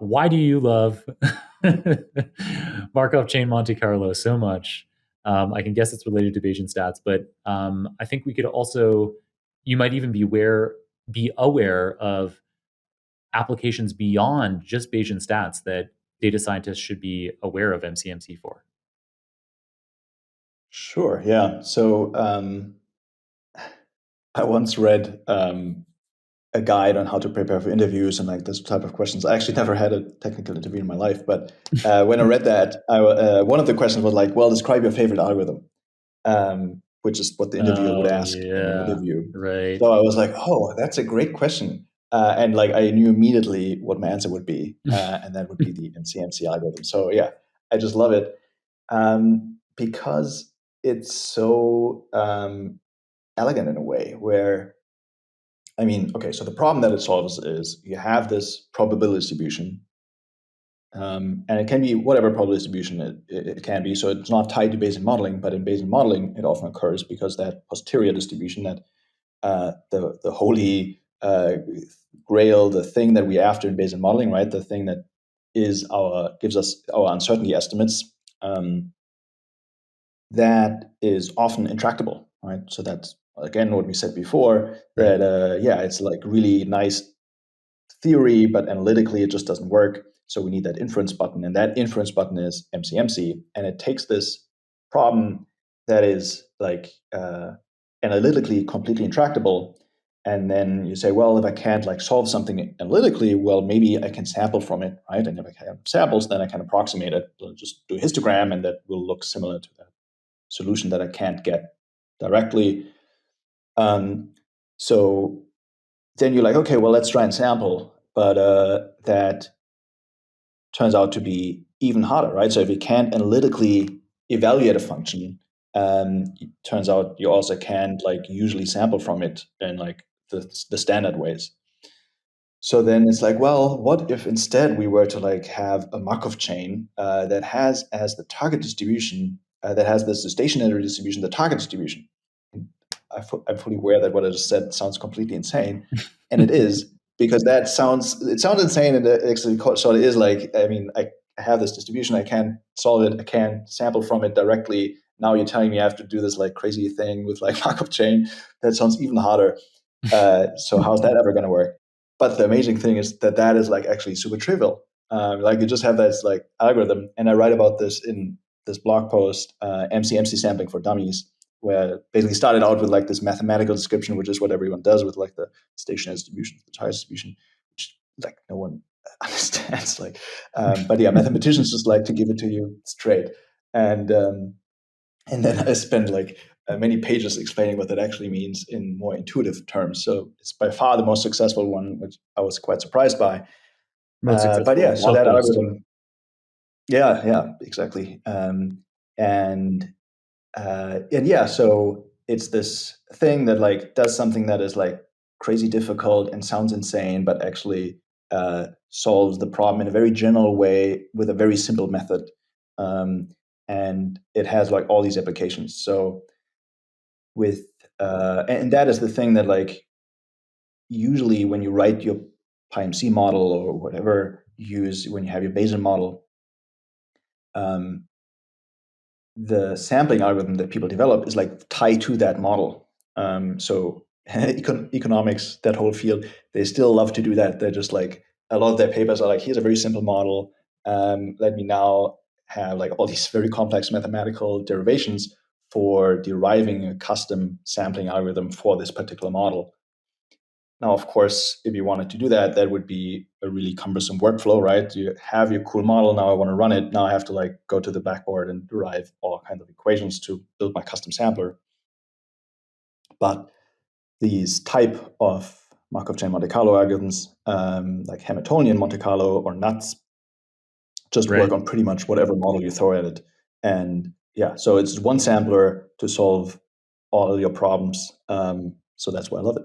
why do you love Markov chain Monte Carlo so much? I can guess it's related to Bayesian stats, but I think we could also, you might even be aware of applications beyond just Bayesian stats that data scientists should be aware of MCMC for. Sure. Yeah. So I once read a guide on how to prepare for interviews and like this type of questions. I actually never had a technical interview in my life, but when I read that, one of the questions was like, "Well, describe your favorite algorithm," which is what the interviewer would Oh, ask in an yeah. interview. Right. So I was like, "Oh, that's a great question," and like I knew immediately what my answer would be, and that would be the MCMC algorithm. So yeah, I just love it because it's so elegant in a way where, I mean, okay, so the problem that it solves is you have this probability distribution, and it can be whatever probability distribution it can be. So it's not tied to Bayesian modeling, but in Bayesian modeling, it often occurs because that posterior distribution, that the holy grail, the thing that we're after in Bayesian modeling, right? The thing that gives us our uncertainty estimates. That is often intractable, right? So that's again what we said before, Right. that yeah, it's like really nice theory, but analytically it just doesn't work. So we need that inference button, and that inference button is MCMC, and it takes this problem that is like analytically completely intractable, and then you say, well, if I can't like solve something analytically, well, maybe I can sample from it, right? And if I have samples, then I can approximate it. I'll just do a histogram, and that will look similar to that solution that I can't get directly. So then you're like, okay, well, let's try and sample, but that turns out to be even harder, right? So if you can't analytically evaluate a function, it turns out you also can't like usually sample from it in like the standard ways. So then it's like, well, what if instead we were to like have a Markov chain that has as the target distribution, that has this stationary distribution, the target distribution. I'm fully aware that what I just said sounds completely insane, and it is, because it sounds insane, and it actually so it is like, I mean, I have this distribution, I can solve it, I can sample from it directly. Now you're telling me I have to do this like crazy thing with like Markov chain. That sounds even harder. So how's that ever going to work? But the amazing thing is that that is like actually super trivial. Like you just have this like algorithm, and I write about this in this blog post, MCMC sampling for dummies, where basically started out with like this mathematical description, which is what everyone does with like the stationary distribution, the time distribution, which like no one understands. Like, but yeah, mathematicians just like to give it to you straight, and then I spent like many pages explaining what that actually means in more intuitive terms. So it's by far the most successful one, which I was quite surprised by. Most But successful yeah, so blog that post. algorithm, yeah, exactly. And yeah, so it's this thing that like does something that is like crazy difficult and sounds insane, but actually solves the problem in a very general way with a very simple method. Um, and it has like all these applications. So with and that is the thing that like usually when you write your PyMC model or whatever you use when you have your Bayesian model, um, the sampling algorithm that people develop is like tied to that model. So economics, that whole field, they still love to do that. They're just like, a lot of their papers are like, here's a very simple model. Let me now have like all these very complex mathematical derivations for deriving a custom sampling algorithm for this particular model. Now, of course, if you wanted to do that, that would be a really cumbersome workflow, right? You have your cool model. Now I want to run it. Now I have to like go to the backboard and derive all kinds of equations to build my custom sampler. But these type of Markov chain Monte Carlo algorithms, like Hamiltonian Monte Carlo or NUTS, just work Right. on pretty much whatever model you throw at it. And yeah, so it's one sampler to solve all your problems. So that's why I love it.